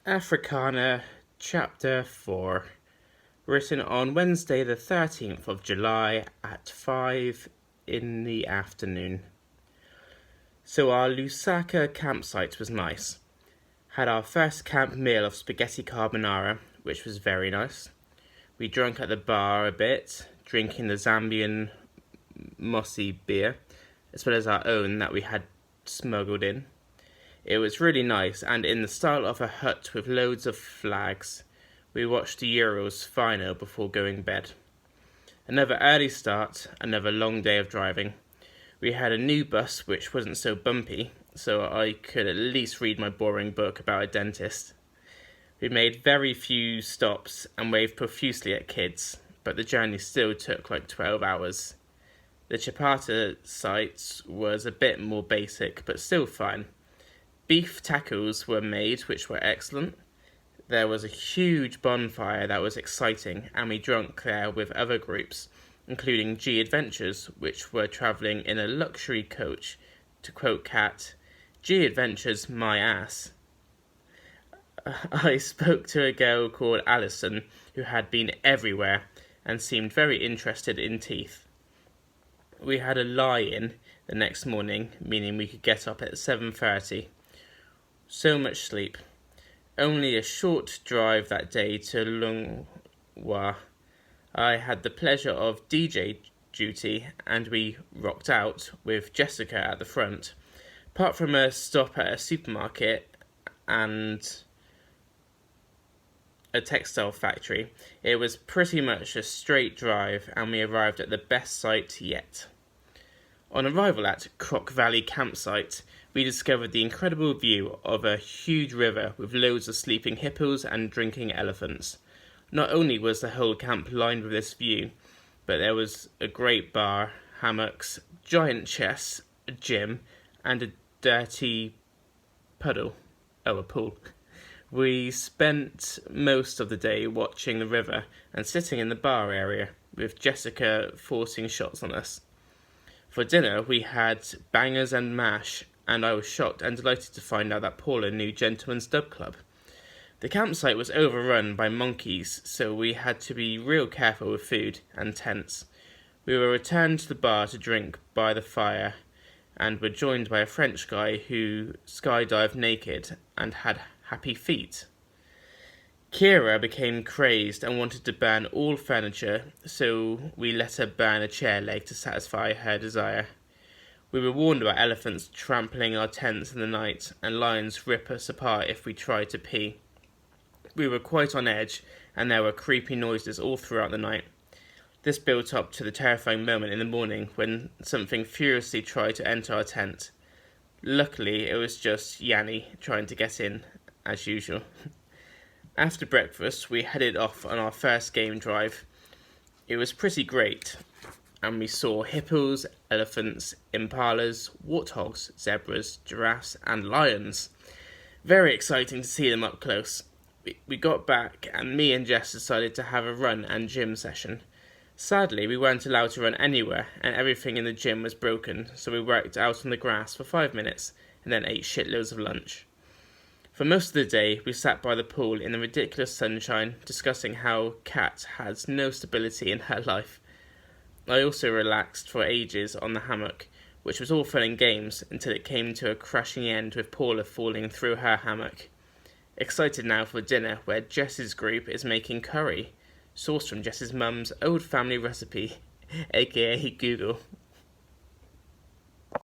Africana, Chapter 4, written on Wednesday the 13th of July at 5 in the afternoon. So our Lusaka campsite was nice. Had our first camp meal of spaghetti carbonara, which was very nice. We drank at the bar a bit, drinking the Zambian mossy beer, as well as our own that we had smuggled in. It was really nice, and in the style of a hut with loads of flags. We watched the Euros final before going bed. Another early start, another long day of driving. We had a new bus which wasn't so bumpy, so I could at least read my boring book about a dentist. We made very few stops and waved profusely at kids, but the journey still took like 12 hours. The Chapata site was a bit more basic, but still fine. Beef tacos were made, which were excellent. There was a huge bonfire that was exciting, and we drank there with other groups, including G Adventures, which were travelling in a luxury coach. To quote Kat, G Adventures, my ass. I spoke to a girl called Alison, who had been everywhere and seemed very interested in teeth. We had a lie-in the next morning, meaning we could get up at 7:30. So much sleep. Only a short drive that day to Lungwa. I had the pleasure of DJ duty, and we rocked out with Jessica at the front. Apart from a stop at a supermarket and a textile factory, it was pretty much a straight drive, and we arrived at the best site yet. On arrival at Croc Valley campsite, we discovered the incredible view of a huge river with loads of sleeping hippos and drinking elephants. Not only was the whole camp lined with this view, but there was a great bar, hammocks, giant chests, a gym, and a dirty puddle. Oh, a pool. We spent most of the day watching the river and sitting in the bar area, with Jessica forcing shots on us. For dinner, we had bangers and mash, and I was shocked and delighted to find out that Paula knew Gentleman's Dub Club. The campsite was overrun by monkeys, so we had to be real careful with food and tents. We were returned to the bar to drink by the fire, and were joined by a French guy who skydived naked and had happy feet. Kira became crazed and wanted to burn all furniture, so we let her burn a chair leg to satisfy her desire. We were warned about elephants trampling our tents in the night, and lions rip us apart if we tried to pee. We were quite on edge, and there were creepy noises all throughout the night. This built up to the terrifying moment in the morning when something furiously tried to enter our tent. Luckily, it was just Yanni trying to get in, as usual. After breakfast, we headed off on our first game drive. It was pretty great, and we saw hippos, elephants, impalas, warthogs, zebras, giraffes, and lions. Very exciting to see them up close. We got back, and me and Jess decided to have a run and gym session. Sadly, we weren't allowed to run anywhere, and everything in the gym was broken, so we worked out on the grass for 5 minutes, and then ate shitloads of lunch. For most of the day, we sat by the pool in the ridiculous sunshine, discussing how Kat has no stability in her life. I also relaxed for ages on the hammock, which was all fun and games until it came to a crashing end with Paula falling through her hammock. Excited now for dinner, where Jess's group is making curry, sourced from Jess's mum's old family recipe, aka Google.